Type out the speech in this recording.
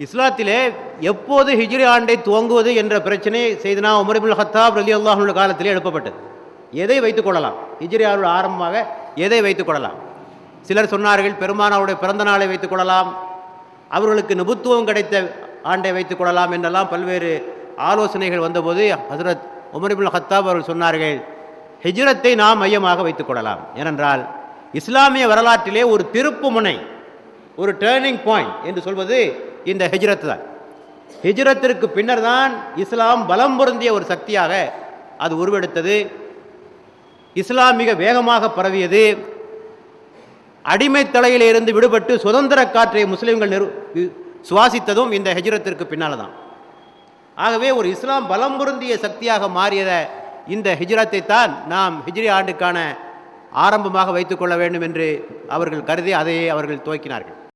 இஸ்லாத்திலே எப்போது ஹிஜ்ரி ஆண்டை துவங்குவது என்ற பிரச்சனை செய்தனா உமர் இப்னு கத்தாப் ரலியல்லாஹு அன்ஹு காலத்திலே எழுப்பப்பட்டது. எதை வைத்துக் கொள்ளலாம்? ஹிஜ்ரி ஆண்டு ஆரம்பமாக எதை வைத்துக் கொள்ளலாம்? சிலர் சொன்னார்கள் பெருமானாருடைய பிறந்த நாளை வைத்துக் கொள்ளலாம், அவர்களுக்கு நிபுத்துவம் கிடைத்த ஆண்டை வைத்துக் கொள்ளலாம் என்றெல்லாம் பல்வேறு ஆலோசனைகள் வந்தபோது ஹஜ்ரத் உமர் இப்னு கத்தாப் அவர்கள் சொன்னார்கள், ஹிஜ்ரத்தை நாம் மையமாக வைத்துக் கொள்ளலாம். ஏனென்றால் இஸ்லாமிய வரலாற்றிலே ஒரு திருப்பு முனை, ஒரு டேர்னிங் பாயிண்ட் என்று சொல்வது இந்த ஹிஜ்ரத் தான். ஹிஜ்ரத்திற்கு பின்னர் தான் இஸ்லாம் பலம் பொருந்திய ஒரு சக்தியாக அது உருவெடுத்தது. இஸ்லாம் மிக வேகமாக பரவியது. அடிமைத்தலையில் இருந்து விடுபட்டு சுதந்திர காற்றை முஸ்லிம்கள் சுவாசித்ததும் இந்த ஹிஜ்ரத்திற்கு பின்னால் தான். ஆகவே ஒரு இஸ்லாம் பலம் பொருந்திய சக்தியாக மாறியத இந்த ஹிஜ்ரத்தை தான் நாம் ஹிஜ்ரி ஆண்டுக்கான ஆரம்பமாக வைத்துக்கொள்ள வேண்டும் என்று அவர்கள் கருதி அதையே அவர்கள் துவக்கினார்கள்.